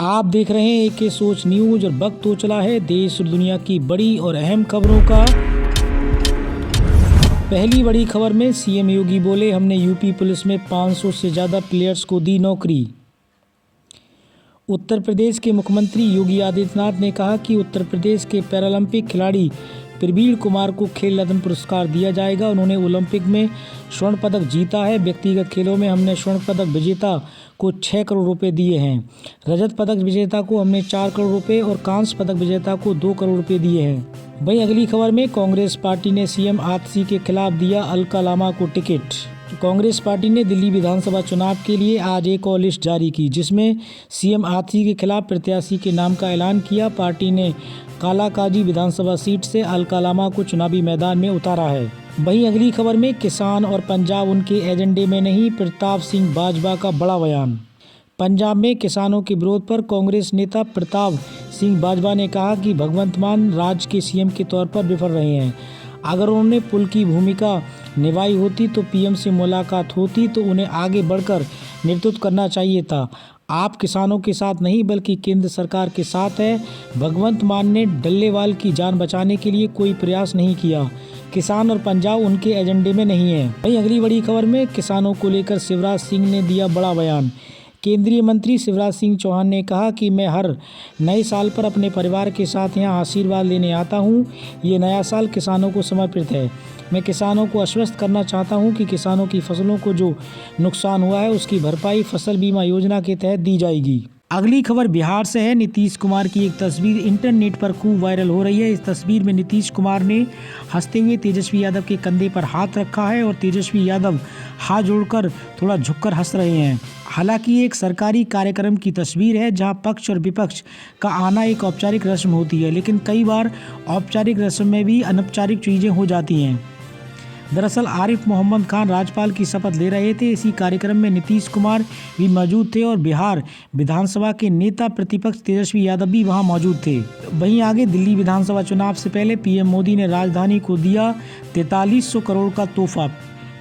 आप देख रहे हैं AK सोच न्यूज और वक्त हो चला है देश और दुनिया की बड़ी और अहम खबरों का। पहली बड़ी खबर में CM योगी बोले, हमने यूपी पुलिस में 500 से ज़्यादा प्लेयर्स को दी नौकरी। उत्तर प्रदेश के मुख्यमंत्री योगी आदित्यनाथ ने कहा कि उत्तर प्रदेश के पैरालंपिक खिलाड़ी प्रवीण कुमार को खेल रत्न पुरस्कार दिया जाएगा। उन्होंने ओलंपिक में स्वर्ण पदक जीता है। व्यक्तिगत खेलों में हमने स्वर्ण पदक विजेता को 6 करोड़ रुपए दिए हैं। रजत पदक विजेता को हमने 4 करोड़ रुपए और कांस्य पदक विजेता को 2 करोड़ रुपए दिए हैं। वहीं अगली खबर में कांग्रेस पार्टी ने CM आतिशी के खिलाफ दिया अलका लामा को टिकट। कांग्रेस पार्टी ने दिल्ली विधानसभा चुनाव के लिए आज एक और लिस्ट जारी की, जिसमें CM आतिशी के खिलाफ प्रत्याशी के नाम का ऐलान किया। पार्टी ने कालाकाजी विधानसभा सीट से अलका लामा को चुनावी मैदान में उतारा है। वहीं अगली खबर में किसान और पंजाब उनके एजेंडे में नहीं, प्रताप सिंह बाजवा का बड़ा बयान। पंजाब में किसानों के विरोध पर कांग्रेस नेता प्रताप सिंह बाजवा ने कहा कि भगवंत मान राज्य के CM के तौर पर विफल रहे हैं। अगर उन्होंने पुल की भूमिका निभाई होती तो PM से मुलाकात होती तो उन्हें आगे बढ़कर नेतृत्व करना चाहिए था। आप किसानों के साथ नहीं बल्कि केंद्र सरकार के साथ है। भगवंत मान ने डल्लेवाल की जान बचाने के लिए कोई प्रयास नहीं किया। किसान और पंजाब उनके एजेंडे में नहीं है। वहीं अगली बड़ी खबर में किसानों को लेकर शिवराज सिंह ने दिया बड़ा बयान। केंद्रीय मंत्री शिवराज सिंह चौहान ने कहा कि मैं हर नए साल पर अपने परिवार के साथ यहां आशीर्वाद लेने आता हूं। ये नया साल किसानों को समर्पित है। मैं किसानों को आश्वस्त करना चाहता हूं कि किसानों की फसलों को जो नुकसान हुआ है उसकी भरपाई फसल बीमा योजना के तहत दी जाएगी। अगली खबर बिहार से है। नीतीश कुमार की एक तस्वीर इंटरनेट पर खूब वायरल हो रही है। इस तस्वीर में नीतीश कुमार ने हंसते हुए तेजस्वी यादव के कंधे पर हाथ रखा है और तेजस्वी यादव हाथ जोड़कर थोड़ा झुककर हंस रहे हैं। हालांकि एक सरकारी कार्यक्रम की तस्वीर है जहां पक्ष और विपक्ष का आना एक औपचारिक रस्म होती है, लेकिन कई बार औपचारिक रस्म में भी अनौपचारिक चीज़ें हो जाती हैं। दरअसल आरिफ मोहम्मद खान राज्यपाल की शपथ ले रहे थे। इसी कार्यक्रम में नीतीश कुमार भी मौजूद थे और बिहार विधानसभा के नेता प्रतिपक्ष तेजस्वी यादव भी वहां मौजूद थे। वहीं आगे दिल्ली विधानसभा चुनाव से पहले PM मोदी ने राजधानी को दिया 4300 करोड़ का तोहफा।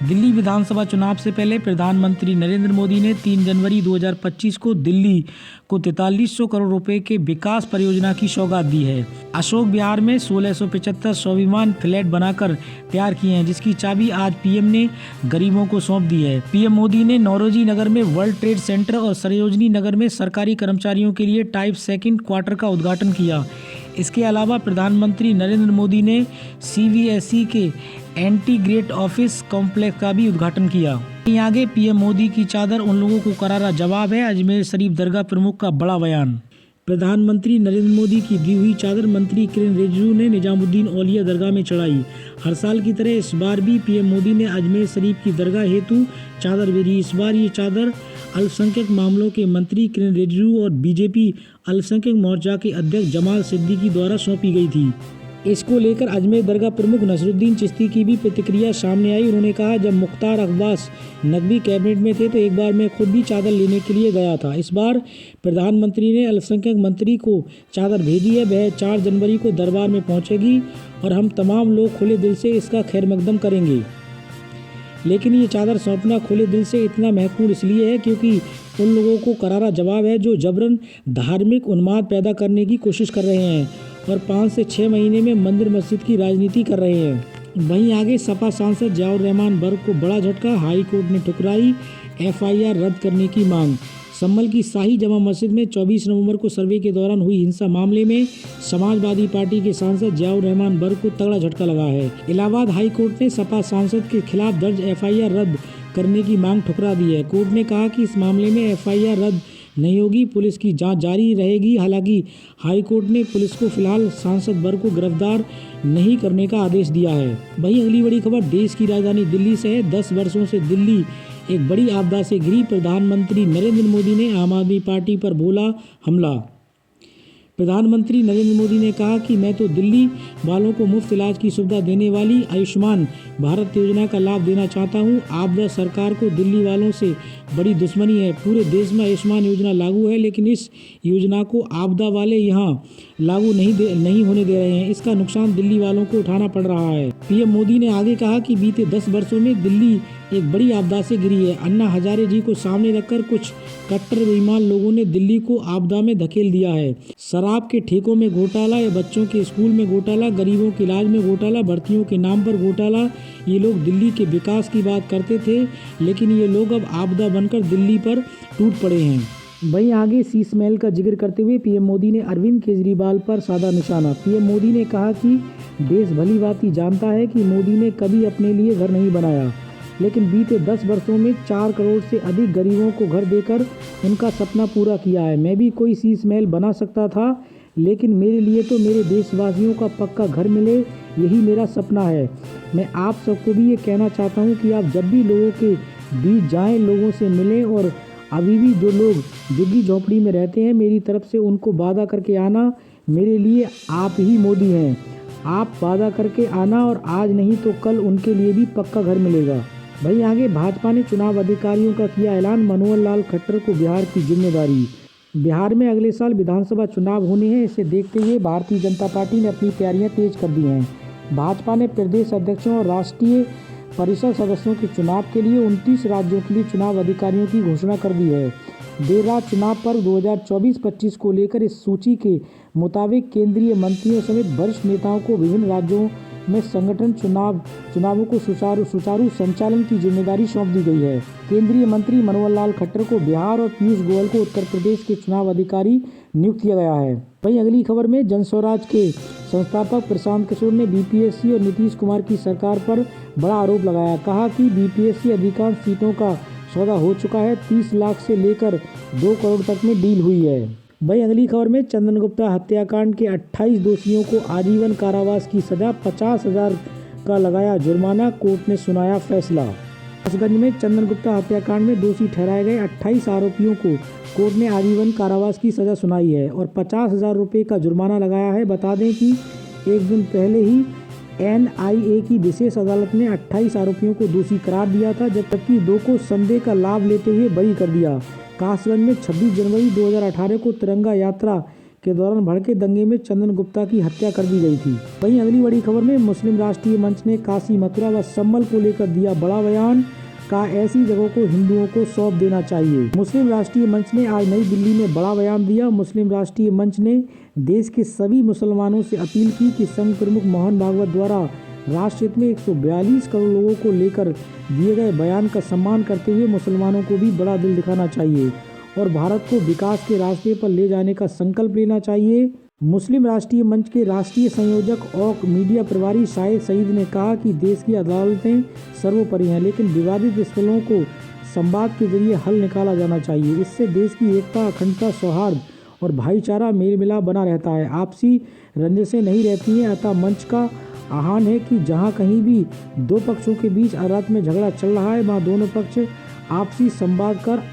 दिल्ली विधानसभा चुनाव से पहले प्रधानमंत्री नरेंद्र मोदी ने 3 जनवरी 2025 को दिल्ली को 4300 करोड़ रुपए के विकास परियोजना की सौगात दी है। अशोक विहार में 1675 स्वाभिमान फ्लैट बनाकर तैयार किए हैं, जिसकी चाबी आज PM ने गरीबों को सौंप दी है। PM मोदी ने नौरोजी नगर में वर्ल्ड ट्रेड सेंटर और सरोजनी नगर में सरकारी कर्मचारियों के लिए टाइप 2 क्वार्टर का उद्घाटन किया। इसके अलावा प्रधानमंत्री नरेंद्र मोदी ने CVSE के इंटीग्रेटेड ऑफिस कॉम्प्लेक्स का भी उद्घाटन किया। आगे PM मोदी की चादर उन लोगों को करारा जवाब है। अजमेर शरीफ दरगाह प्रमुख का बड़ा बयान। प्रधानमंत्री नरेंद्र मोदी की दी हुई चादर मंत्री किरेन रिजिजू ने निजामुद्दीन औलिया दरगाह में चढ़ाई। हर साल की तरह इस बार भी PM मोदी ने अजमेर शरीफ की दरगाह हेतु चादर भेजी। इस बार ये चादर अल्पसंख्यक मामलों के मंत्री किरेन रिजिजू और BJP अल्पसंख्यक मोर्चा के अध्यक्ष जमाल सिद्दीकी द्वारा सौंपी गई थी। इसको लेकर अजमेर दरगाह प्रमुख नसरुद्दीन चिश्ती की भी प्रतिक्रिया सामने आई। उन्होंने कहा, जब मुख्तार अब्बास नकवी कैबिनेट में थे तो एक बार मैं खुद भी चादर लेने के लिए गया था। इस बार प्रधानमंत्री ने अल्पसंख्यक मंत्री को चादर भेजी है। वह 4 जनवरी को दरबार में पहुंचेगी और हम तमाम लोग खुले दिल से इसका खैर मकदम करेंगे। लेकिन ये चादर सौंपना खुले दिल से इतना महत्वपूर्ण इसलिए है क्योंकि उन लोगों को करारा जवाब है जो जबरन धार्मिक उन्माद पैदा करने की कोशिश कर रहे हैं और 5 से 6 महीने में मंदिर मस्जिद की राजनीति कर रहे हैं। वहीं आगे सपा सांसद जियाउर रहमान बर्क को बड़ा झटका। हाई कोर्ट ने ठुकराई FIR रद्द करने की मांग। संभल की शाही जमा मस्जिद में 24 नवंबर को सर्वे के दौरान हुई हिंसा मामले में समाजवादी पार्टी के सांसद जियाउर रहमान बर्क को तगड़ा झटका लगा है। इलाहाबाद हाई कोर्ट ने सपा सांसद के खिलाफ दर्ज FIR रद्द करने की मांग ठुकरा दी है। कोर्ट ने कहा कि इस मामले में FIR रद्द नहीं होगी, पुलिस की जांच जारी रहेगी। हालांकि हाईकोर्ट ने पुलिस को फिलहाल सांसद बर्क को गिरफ्तार नहीं करने का आदेश दिया है। वहीं अगली बड़ी खबर देश की राजधानी दिल्ली से है। 10 वर्षों से दिल्ली एक बड़ी आपदा से घिरी। प्रधानमंत्री नरेंद्र मोदी ने आम आदमी पार्टी पर बोला हमला। प्रधानमंत्री नरेंद्र मोदी ने कहा कि मैं तो दिल्ली वालों को मुफ्त इलाज की सुविधा देने वाली आयुष्मान भारत योजना का लाभ देना चाहता हूं। आपदा सरकार को दिल्ली वालों से बड़ी दुश्मनी है। पूरे देश में आयुष्मान योजना लागू है, लेकिन इस योजना को आपदा वाले यहां लागू नहीं होने दे रहे हैं। इसका नुकसान दिल्ली वालों को उठाना पड़ रहा है। PM मोदी ने आगे कहा कि बीते 10 वर्षों में दिल्ली एक बड़ी आपदा से घिरी है। अन्ना हजारे जी को सामने रखकर कुछ कट्टर बेईमान लोगों ने दिल्ली को आपदा में धकेल दिया है। शराब के ठेकों में घोटाला या बच्चों के स्कूल में घोटाला, गरीबों के इलाज में घोटाला, भर्तियों के नाम पर घोटाला। ये लोग दिल्ली के विकास की बात करते थे, लेकिन ये लोग अब आपदा बनकर दिल्ली पर टूट पड़े हैं। वहीं आगे शीश महल का जिक्र करते हुए पीएम मोदी ने अरविंद केजरीवाल पर साधा निशाना। पीएम मोदी ने कहा कि देश भली भांति जानता है कि मोदी ने कभी अपने लिए घर नहीं बनाया, लेकिन बीते 10 वर्षों में 4 करोड़ से अधिक गरीबों को घर देकर उनका सपना पूरा किया है। मैं भी कोई शीश महल बना सकता था, लेकिन मेरे लिए तो मेरे देशवासियों का पक्का घर मिले, यही मेरा सपना है। मैं आप सबको भी ये कहना चाहता हूँ कि आप जब भी लोगों के बीच जाएं, लोगों से मिलें और अभी भी जो लोग झुग्गी झोपड़ी में रहते हैं, मेरी तरफ से उनको वादा करके आना। मेरे लिए आप ही मोदी हैं। आप वादा करके आना और आज नहीं तो कल उनके लिए भी पक्का घर मिलेगा। वहीं आगे भाजपा ने चुनाव अधिकारियों का किया ऐलान, मनोहर लाल खट्टर को बिहार की जिम्मेदारी। बिहार में अगले साल विधानसभा चुनाव होने हैं, इसे देखते हुए भारतीय जनता पार्टी ने अपनी तैयारियां तेज कर दी हैं। भाजपा ने प्रदेश अध्यक्षों और राष्ट्रीय परिषद सदस्यों के चुनाव के लिए 29 राज्यों के लिए चुनाव अधिकारियों की घोषणा कर दी है। देर रात चुनाव पर्व 2024-25 को लेकर इस सूची के मुताबिक केंद्रीय मंत्रियों समेत वरिष्ठ नेताओं को विभिन्न राज्यों में संगठन चुनावों को सुचारू संचालन की जिम्मेदारी सौंप दी गई है। केंद्रीय मंत्री मनोहर लाल खट्टर को बिहार और पीयूष गोयल को उत्तर प्रदेश के चुनाव अधिकारी नियुक्त किया गया है। वहीं अगली खबर में जनस्वराज के संस्थापक प्रशांत किशोर ने बीपीएससी और नीतीश कुमार की सरकार पर बड़ा आरोप लगाया। कहा कि बीपीएससी अधिकांश सीटों का सौदा हो चुका है, 30 लाख से लेकर 2 करोड़ तक में डील हुई है। वहीं अगली खबर में चंदन गुप्ता हत्याकांड के 28 दोषियों को आजीवन कारावास की सजा, 50,000 का लगाया जुर्माना, कोर्ट ने सुनाया फैसला। हसगंज में चंदन गुप्ता हत्याकांड में दोषी ठहराए गए 28 आरोपियों को कोर्ट ने आजीवन कारावास की सजा सुनाई है और 50,000 रुपये का जुर्माना लगाया है। बता दें कि एक दिन पहले ही एनआईए की विशेष अदालत ने 28 आरोपियों को दोषी करार दिया था, जबकि 2 को संदेह का लाभ लेते हुए बरी कर दिया। कासगंज में 26 जनवरी 2018 को तिरंगा यात्रा के दौरान भड़के दंगे में चंदन गुप्ता की हत्या कर दी गई थी। वहीं अगली बड़ी खबर में मुस्लिम राष्ट्रीय मंच ने काशी, मथुरा व संभल को लेकर दिया बड़ा बयान। कहा ऐसी जगहों को हिंदुओं को सौंप देना चाहिए। मुस्लिम राष्ट्रीय मंच ने आज नई दिल्ली में बड़ा बयान दिया। मुस्लिम राष्ट्रीय मंच ने देश के सभी मुसलमानों से अपील की कि संघ प्रमुख मोहन भागवत द्वारा राष्ट्र हित में 142 करोड़ लोगों को लेकर दिए गए बयान का सम्मान करते हुए मुसलमानों को भी बड़ा दिल दिखाना चाहिए और भारत को विकास के रास्ते पर ले जाने का संकल्प लेना चाहिए। मुस्लिम राष्ट्रीय मंच के राष्ट्रीय संयोजक और मीडिया प्रभारी शाहिद सईद ने कहा कि देश की अदालतें सर्वोपरि हैं, लेकिन विवादित स्थलों को संवाद के जरिए हल निकाला जाना चाहिए। इससे देश की एकता, अखंडता, सौहार्द और भाईचारा मेल मिलाप बना रहता है, आपसी रंजिशें नहीं रहती हैं। अतः मंच का आह्वान है कि जहां कहीं भी 2 पक्षों के बीच अदालत में झगड़ा चल रहा है, वहां दोनों पक्ष आपसी संवाद कर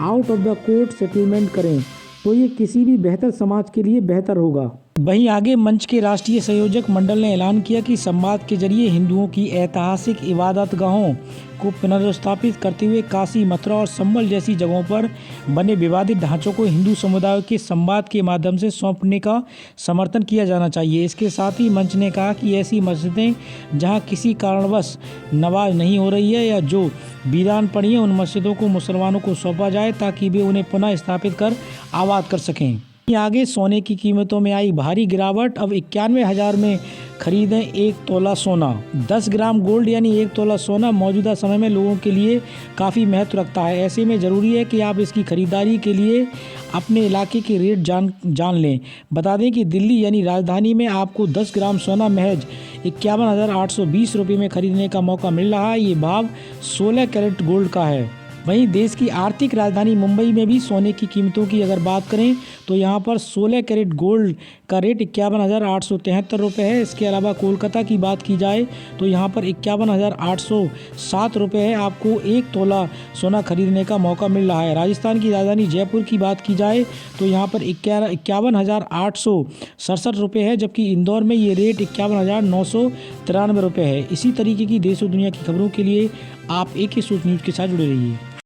out of the court settlement करें, तो ये किसी भी बेहतर समाज के लिए बेहतर होगा। वहीं आगे मंच के राष्ट्रीय संयोजक मंडल ने ऐलान किया कि संवाद के जरिए हिंदुओं की ऐतिहासिक इबादतगाहों को पुनर्स्थापित करते हुए काशी, मथुरा और संभल जैसी जगहों पर बने विवादित ढांचों को हिंदू समुदाय के संवाद के माध्यम से सौंपने का समर्थन किया जाना चाहिए। इसके साथ ही मंच ने कहा कि ऐसी मस्जिदें जहां किसी कारणवश नमाज नहीं हो रही है या जो वीरान पड़ी हैं, उन मस्जिदों को मुसलमानों को सौंपा जाए ताकि वे उन्हें पुनः स्थापित कर आबाद कर सकें। आगे सोने की कीमतों में आई भारी गिरावट, अब 91,000 में खरीदें 1 तोला सोना। 10 ग्राम गोल्ड यानी 1 तोला सोना मौजूदा समय में लोगों के लिए काफ़ी महत्व रखता है। ऐसे में ज़रूरी है कि आप इसकी खरीदारी के लिए अपने इलाके के रेट जान लें। बता दें कि दिल्ली यानी राजधानी में आपको 10 ग्राम सोना महज 51,820 रुपये में खरीदने का मौका मिल रहा है। ये भाव 16 कैरेट गोल्ड का है। वहीं देश की आर्थिक राजधानी मुंबई में भी सोने की कीमतों की अगर बात करें तो यहां पर 16 कैरेट गोल्ड का रेट 51,873 रुपये है। इसके अलावा कोलकाता की बात की जाए तो यहां पर 51,807 रुपये है। आपको 1 तोला सोना खरीदने का मौका मिल रहा है। राजस्थान की राजधानी जयपुर की बात की जाए तो यहां पर 51,867 रुपये है, जबकि इंदौर में ये रेट 51,993 रुपये है। इसी तरीके की देश और दुनिया की खबरों के लिए आप AK सूच न्यूज़ के साथ जुड़े रहिए।